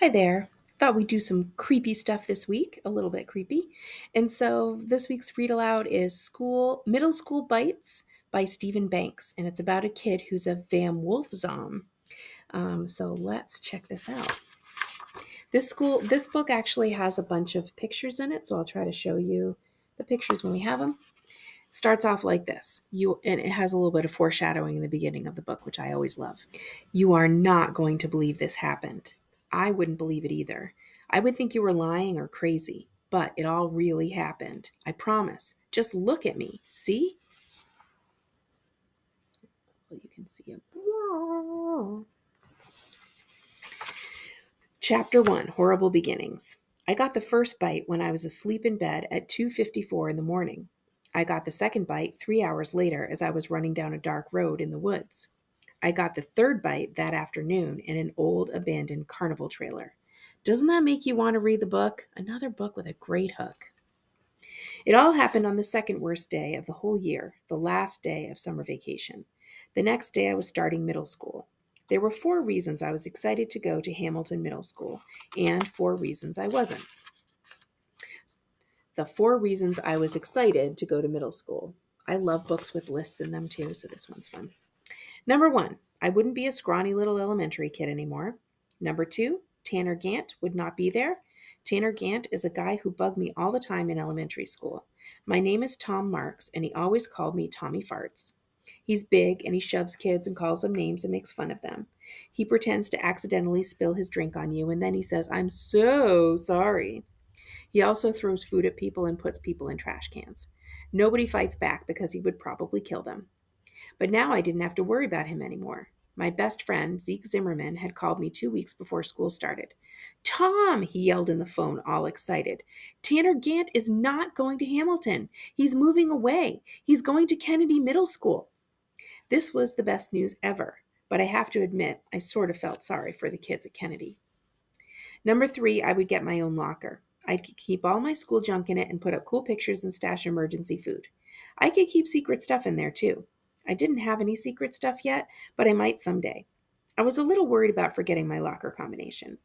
Hi there. Thought we'd do some creepy stuff this week, a little bit creepy. And so this week's read aloud is Middle School Bites by Stephen Banks. And it's about a kid who's a Van Wolfzom. So let's check this out. This book actually has a bunch of pictures in it, so I'll try to show you the pictures when we have them. It starts off like this. And it has a little bit of foreshadowing in the beginning of the book, which I always love. You are not going to believe this happened. I wouldn't believe it either. I would think you were lying or crazy, but it all really happened. I promise. Just look at me. See? Well, you can see it. Chapter 1, Horrible Beginnings. I got the first bite when I was asleep in bed at 2:54 in the morning. I got the second bite 3 hours later as I was running down a dark road in the woods. I got the third bite that afternoon in an old abandoned carnival trailer. Doesn't that make you want to read the book? Another book with a great hook. It all happened on the second worst day of the whole year, the last day of summer vacation. The next day I was starting middle school. There were 4 reasons I was excited to go to Hamilton Middle School, and 4 reasons I wasn't. The 4 reasons I was excited to go to middle school. I love books with lists in them too, so this one's fun. Number 1, I wouldn't be a scrawny little elementary kid anymore. Number 2, Tanner Gant would not be there. Tanner Gant is a guy who bugged me all the time in elementary school. My name is Tom Marks, and he always called me Tommy Farts. He's big, and he shoves kids and calls them names and makes fun of them. He pretends to accidentally spill his drink on you, and then he says, "I'm so sorry." He also throws food at people and puts people in trash cans. Nobody fights back because he would probably kill them. But now I didn't have to worry about him anymore. My best friend, Zeke Zimmerman, had called me 2 weeks before school started. "Tom," he yelled in the phone, all excited. "Tanner Gant is not going to Hamilton. He's moving away. He's going to Kennedy Middle School." This was the best news ever, but I have to admit, I sort of felt sorry for the kids at Kennedy. Number 3, I would get my own locker. I'd keep all my school junk in it and put up cool pictures and stash emergency food. I could keep secret stuff in there too. I didn't have any secret stuff yet, but I might someday. I was a little worried about forgetting my locker combination.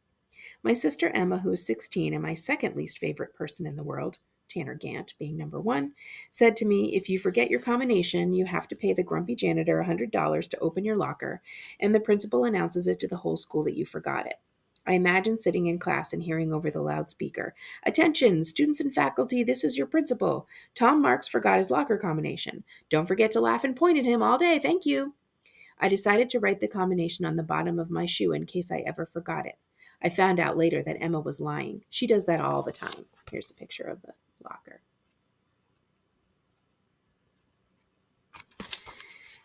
My sister Emma, who is 16 and my second least favorite person in the world, Tanner Gant being number 1, said to me, "If you forget your combination, you have to pay the grumpy janitor $100 to open your locker, and the principal announces it to the whole school that you forgot it." I imagine sitting in class and hearing over the loudspeaker, "Attention, students and faculty, this is your principal. Tom Marks forgot his locker combination. Don't forget to laugh and point at him all day. Thank you." I decided to write the combination on the bottom of my shoe in case I ever forgot it. I found out later that Emma was lying. She does that all the time. Here's a picture of the locker.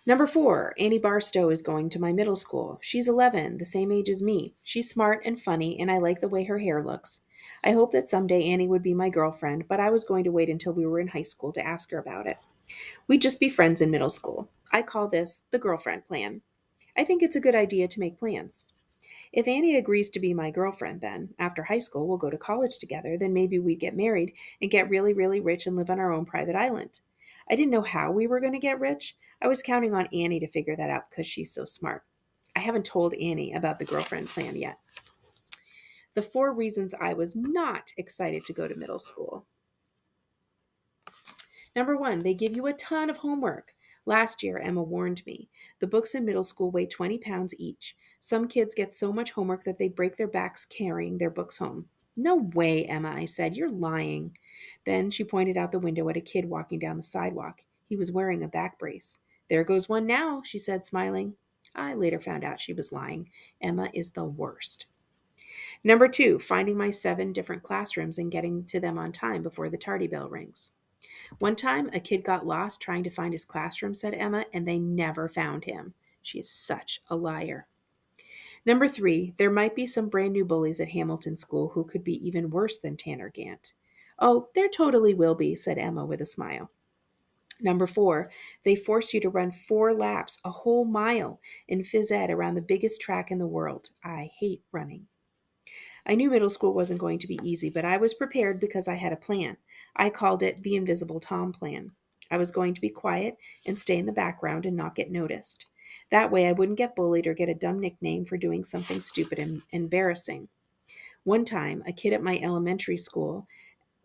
Number 4, Annie Barstow is going to my middle school. She's 11, the same age as me. She's smart and funny, and I like the way her hair looks. I hope that someday Annie would be my girlfriend, but I was going to wait until we were in high school to ask her about it. We'd just be friends in middle school. I call this the girlfriend plan. I think it's a good idea to make plans. If Annie agrees to be my girlfriend, then, after high school, we'll go to college together, then maybe we'd get married and get really, really rich and live on our own private island. I didn't know how we were going to get rich. I was counting on Annie to figure that out because she's so smart. I haven't told Annie about the girlfriend plan yet. The 4 reasons I was not excited to go to middle school. Number 1, they give you a ton of homework. Last year, Emma warned me. The books in middle school weigh 20 pounds each. Some kids get so much homework that they break their backs carrying their books home. "No way, Emma," I said. "You're lying." Then she pointed out the window at a kid walking down the sidewalk. He was wearing a back brace. "There goes one now," she said, smiling. I later found out she was lying. Emma is the worst. Number 2, finding my 7 different classrooms and getting to them on time before the tardy bell rings. One time, a kid got lost trying to find his classroom, said Emma, and they never found him. She is such a liar. Number 3, there might be some brand new bullies at Hamilton School who could be even worse than Tanner Gant. "Oh, there totally will be," said Emma with a smile. Number 4, they force you to run 4 laps, a whole mile, in phys ed around the biggest track in the world. I hate running. I knew middle school wasn't going to be easy, but I was prepared because I had a plan. I called it the Invisible Tom plan. I was going to be quiet and stay in the background and not get noticed. That way I wouldn't get bullied or get a dumb nickname for doing something stupid and embarrassing. One time, a kid at my elementary school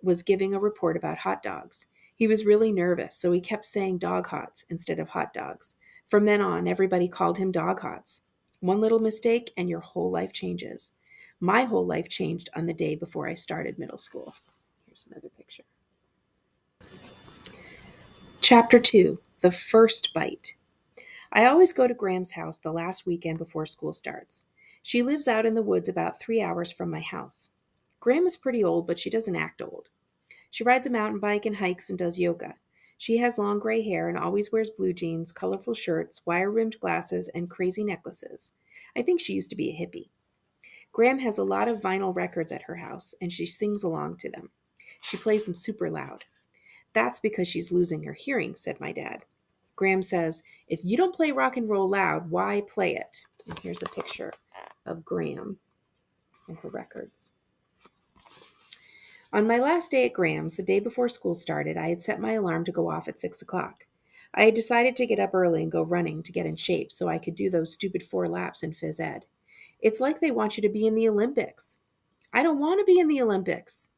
was giving a report about hot dogs. He was really nervous, so he kept saying dog hots instead of hot dogs. From then on, everybody called him dog hots. One little mistake, and your whole life changes. My whole life changed on the day before I started middle school. Here's another picture. Chapter 2, The First Bite. I always go to Graham's house the last weekend before school starts. She lives out in the woods about 3 hours from my house. Graham is pretty old, but she doesn't act old. She rides a mountain bike and hikes and does yoga. She has long gray hair and always wears blue jeans, colorful shirts, wire-rimmed glasses, and crazy necklaces. I think she used to be a hippie. Graham has a lot of vinyl records at her house, and she sings along to them. She plays them super loud. That's because she's losing her hearing, said my dad. Graham says, if you don't play rock and roll loud, why play it? And here's a picture of Graham and her records. On my last day at Graham's, the day before school started, I had set my alarm to go off at 6 o'clock. I had decided to get up early and go running to get in shape so I could do those stupid 4 laps in phys ed. It's like they want you to be in the Olympics. I don't want to be in the Olympics.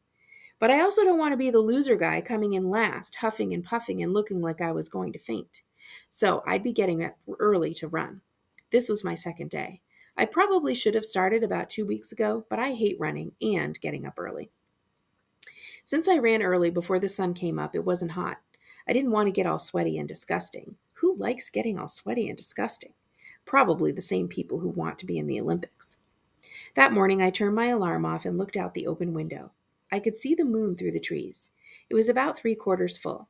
But I also don't want to be the loser guy coming in last, huffing and puffing and looking like I was going to faint. So I'd be getting up early to run. This was my second day. I probably should have started about 2 weeks ago, but I hate running and getting up early. Since I ran early before the sun came up, it wasn't hot. I didn't want to get all sweaty and disgusting. Who likes getting all sweaty and disgusting? Probably the same people who want to be in the Olympics. That morning, I turned my alarm off and looked out the open window. I could see the moon through the trees. It was about 3/4 full.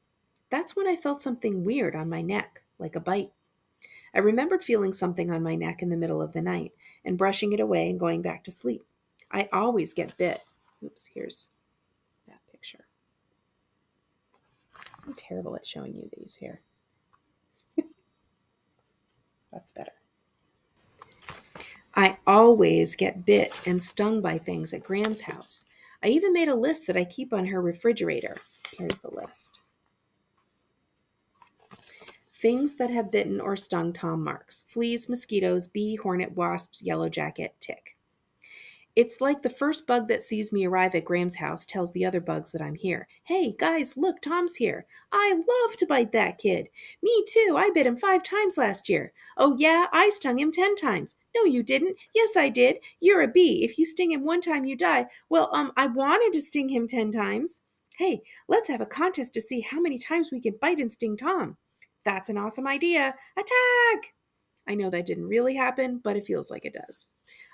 That's when I felt something weird on my neck, like a bite. I remembered feeling something on my neck in the middle of the night and brushing it away and going back to sleep. I always get bit. Oops, here's that picture. I'm terrible at showing you these here. That's better. I always get bit and stung by things at Graham's house. I even made a list that I keep on her refrigerator. Here's the list. Things that have bitten or stung Tom marks: fleas, mosquitoes, bee, hornet, wasps, yellow jacket, tick. It's like the first bug that sees me arrive at Graham's house tells the other bugs that I'm here. Hey, guys, look, Tom's here. I love to bite that kid. Me too. I bit him 5 times last year. Oh, yeah, I stung him 10 times. No, you didn't. Yes, I did. You're a bee. If you sting him 1 time, you die. Well, I wanted to sting him 10 times. Hey, let's have a contest to see how many times we can bite and sting Tom. That's an awesome idea. Attack! I know that didn't really happen, but it feels like it does.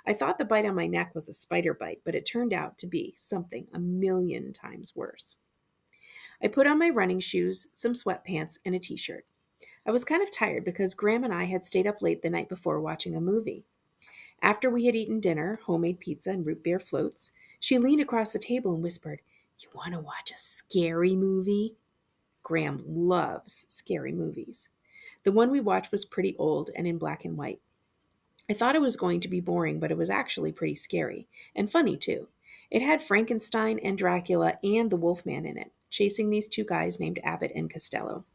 I thought the bite on my neck was a spider bite, but it turned out to be something 1,000,000 times worse. I put on my running shoes, some sweatpants, and a t-shirt. I was kind of tired because Graham and I had stayed up late the night before watching a movie. After we had eaten dinner, homemade pizza and root beer floats, she leaned across the table and whispered, "You want to watch a scary movie?" Graham loves scary movies. The one we watched was pretty old and in black and white. I thought it was going to be boring, but it was actually pretty scary, and funny too. It had Frankenstein and Dracula and the Wolfman in it, chasing these 2 guys named Abbott and Costello.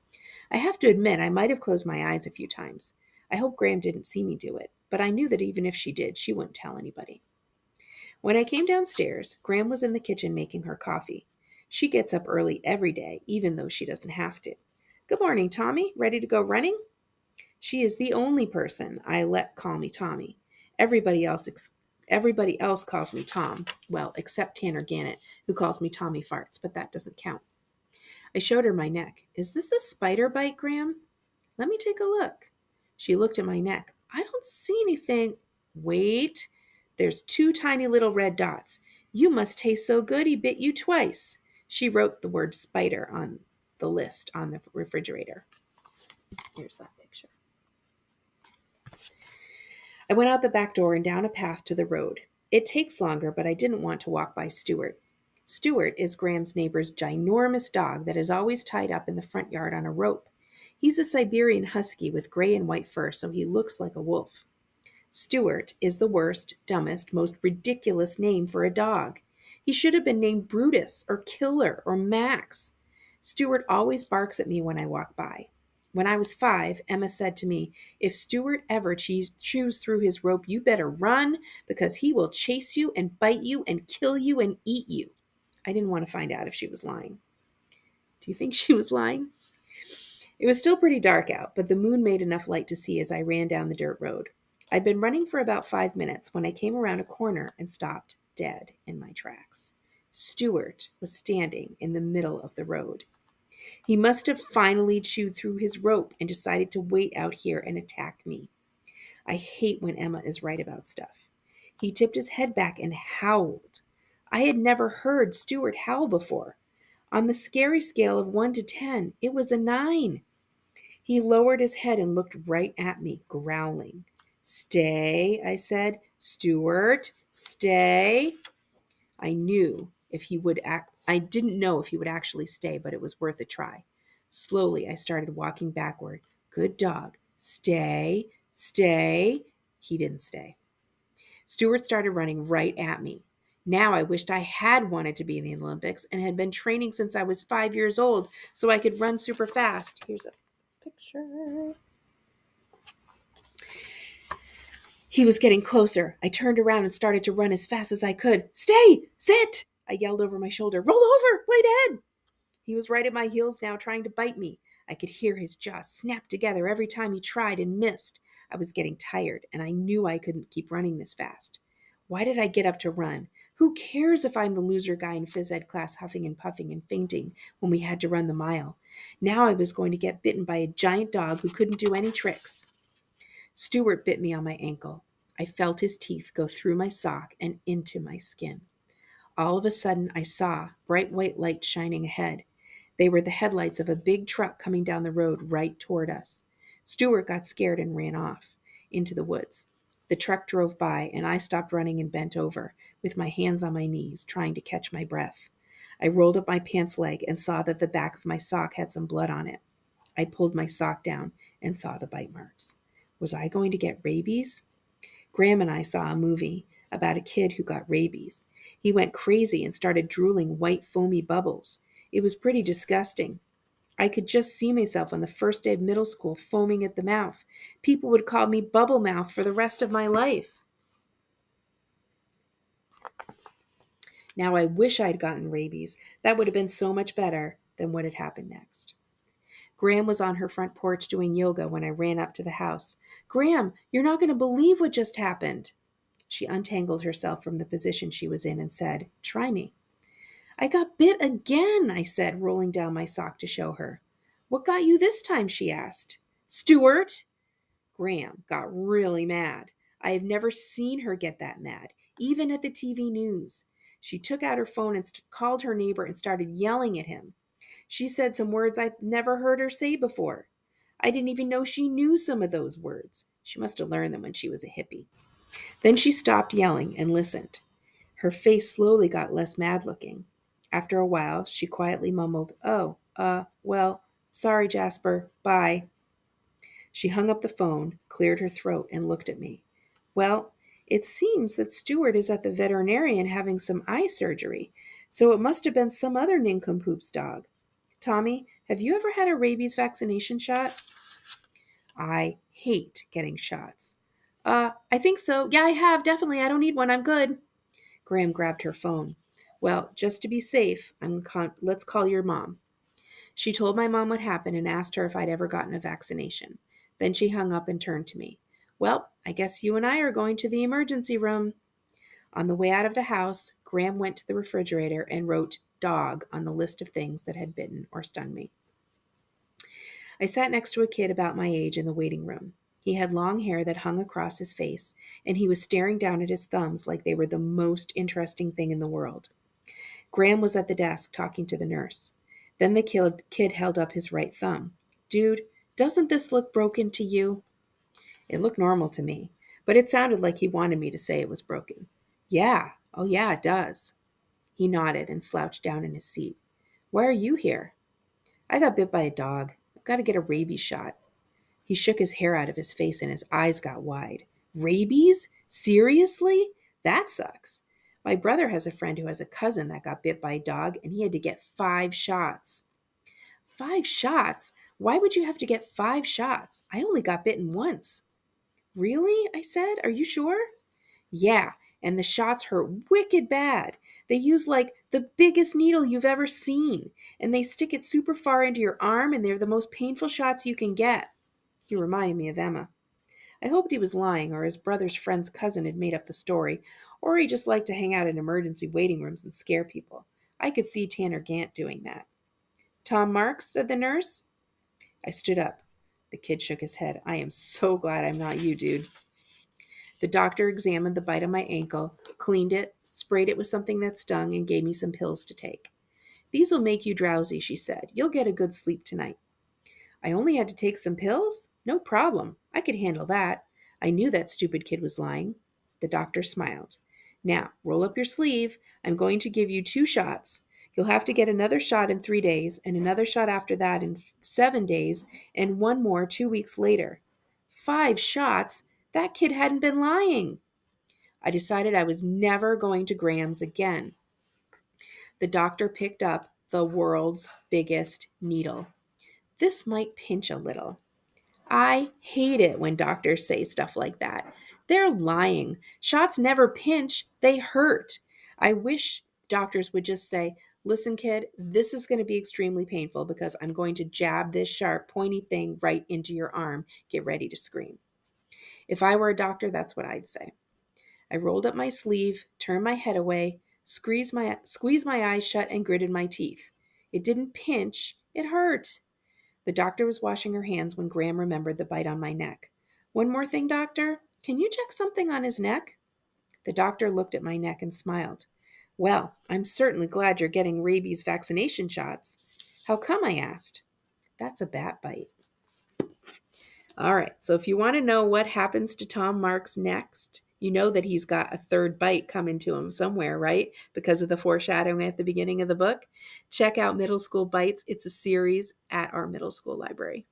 I have to admit, I might have closed my eyes a few times. I hope Graham didn't see me do it, but I knew that even if she did, she wouldn't tell anybody. When I came downstairs, Graham was in the kitchen making her coffee. She gets up early every day, even though she doesn't have to. "Good morning, Tommy. Ready to go running?" She is the only person I let call me Tommy. Everybody else calls me Tom. Well, except Tanner Gannett, who calls me Tommy Farts, but that doesn't count. I showed her my neck. "Is this a spider bite, Graham?" "Let me take a look." She looked at my neck. "I don't see anything." "Wait. There's 2 tiny little red dots. You must taste so good he bit you twice." She wrote the word spider on the list on the refrigerator. Here's that picture. I went out the back door and down a path to the road. It takes longer, but I didn't want to walk by Stuart. Stuart is Graham's neighbor's ginormous dog that is always tied up in the front yard on a rope. He's a Siberian husky with gray and white fur, so he looks like a wolf. Stuart is the worst, dumbest, most ridiculous name for a dog. He should have been named Brutus or Killer or Max. Stuart always barks at me when I walk by. When I was 5, Emma said to me, "If Stuart ever chews through his rope, you better run because he will chase you and bite you and kill you and eat you." I didn't want to find out if she was lying. Do you think she was lying? It was still pretty dark out, but the moon made enough light to see as I ran down the dirt road. I'd been running for about 5 minutes when I came around a corner and stopped dead in my tracks. Stuart was standing in the middle of the road. He must have finally chewed through his rope and decided to wait out here and attack me. I hate when Emma is right about stuff. He tipped his head back and howled. I had never heard Stuart howl before. On the scary scale of 1 to 10, it was a 9. He lowered his head and looked right at me, growling. "Stay," I said. "Stuart, stay." I didn't know if he would actually stay, but it was worth a try. Slowly, I started walking backward. "Good dog. Stay, stay." He didn't stay. Stuart started running right at me. Now I wished I had wanted to be in the Olympics and had been training since I was 5 years old so I could run super fast. Here's a picture. He was getting closer. I turned around and started to run as fast as I could. "Stay! Sit!" I yelled over my shoulder. "Roll over! Play dead!" He was right at my heels now, trying to bite me. I could hear his jaws snap together every time he tried and missed. I was getting tired, and I knew I couldn't keep running this fast. Why did I get up to run? Who cares if I'm the loser guy in phys ed class huffing and puffing and fainting when we had to run the mile? Now I was going to get bitten by a giant dog who couldn't do any tricks. Stuart bit me on my ankle. I felt his teeth go through my sock and into my skin. All of a sudden, I saw bright white lights shining ahead. They were the headlights of a big truck coming down the road right toward us. Stuart got scared and ran off into the woods. The truck drove by, and I stopped running and bent over, with my hands on my knees, trying to catch my breath. I rolled up my pants leg and saw that the back of my sock had some blood on it. I pulled my sock down and saw the bite marks. Was I going to get rabies? Graham and I saw a movie about a kid who got rabies. He went crazy and started drooling white foamy bubbles. It was pretty disgusting. I could just see myself on the first day of middle school foaming at the mouth. People would call me Bubble Mouth for the rest of my life. Now I wish I'd gotten rabies. That would have been so much better than what had happened next. Graham was on her front porch doing yoga when I ran up to the house. "Graham, you're not going to believe what just happened." She untangled herself from the position she was in and said, "Try me." "I got bit again," I said, rolling down my sock to show her. "What got you this time?" she asked. "Stuart." Graham got really mad. I have never seen her get that mad, even at the TV news. She took out her phone and called her neighbor and started yelling at him. She said some words I'd never heard her say before. I didn't even know she knew some of those words. She must have learned them when she was a hippie. Then she stopped yelling and listened. Her face slowly got less mad-looking. After a while, she quietly mumbled, well, sorry, Jasper, bye." She hung up the phone, cleared her throat, and looked at me. "Well, it seems that Stuart is at the veterinarian having some eye surgery, so it must have been some other nincompoop's dog. Tommy, have you ever had a rabies vaccination shot?" I hate getting shots. I think so. Yeah, I have, definitely. I don't need one. I'm good." Graham grabbed her phone. "Well, just to be safe, let's call your mom." She told my mom what happened and asked her if I'd ever gotten a vaccination. Then she hung up and turned to me. "Well, I guess you and I are going to the emergency room." On the way out of the house, Graham went to the refrigerator and wrote "dog" on the list of things that had bitten or stung me. I sat next to a kid about my age in the waiting room. He had long hair that hung across his face, and he was staring down at his thumbs like they were the most interesting thing in the world. Graham was at the desk talking to the nurse. Then the kid held up his right thumb. "Dude, doesn't this look broken to you?" It looked normal to me, but it sounded like he wanted me to say it was broken. "Yeah, oh yeah, it does." He nodded and slouched down in his seat. "Why are you here?" "I got bit by a dog. I've got to get a rabies shot." He shook his hair out of his face and his eyes got wide. "Rabies? Seriously? That sucks. My brother has a friend who has a cousin that got bit by a dog and he had to get 5 shots. 5 shots? Why would you have to get 5 shots? I only got bitten once. Really? I said. Are you sure? Yeah, and the shots hurt wicked bad. They use like the biggest needle you've ever seen, and they stick it super far into your arm, and they're the most painful shots you can get. He reminded me of Emma. I hoped he was lying, or his brother's friend's cousin had made up the story, or he just liked to hang out in emergency waiting rooms and scare people. I could see Tanner Gant doing that. Tom Marks, said the nurse. I stood up. The kid shook his head. I am so glad I'm not you, dude. The doctor examined the bite on my ankle, cleaned it, sprayed it with something that stung, and gave me some pills to take. These will make you drowsy, she said. You'll get a good sleep tonight. I only had to take some pills? No problem. I could handle that. I knew that stupid kid was lying. The doctor smiled. Now, roll up your sleeve. I'm going to give you 2 shots. You'll have to get another shot in 3 days, and another shot after that in 7 days, and one more 2 weeks later. 5 shots? That kid hadn't been lying. I decided I was never going to Graham's again. The doctor picked up the world's biggest needle. This might pinch a little. I hate it when doctors say stuff like that. They're lying. Shots never pinch, they hurt. I wish doctors would just say, listen, kid, this is going to be extremely painful because I'm going to jab this sharp, pointy thing right into your arm. Get ready to scream. If I were a doctor, that's what I'd say. I rolled up my sleeve, turned my head away, squeezed my eyes shut, and gritted my teeth. It didn't pinch, it hurt. The doctor was washing her hands when Graham remembered the bite on my neck. One more thing, doctor. Can you check something on his neck? The doctor looked at my neck and smiled. Well, I'm certainly glad you're getting rabies vaccination shots. How come? I asked. That's a bat bite. All right, so if you want to know what happens to Tom Marks next, you know that he's got a 3rd bite coming to him somewhere, right? Because of the foreshadowing at the beginning of the book. Check out Middle School Bites. It's a series at our middle school library.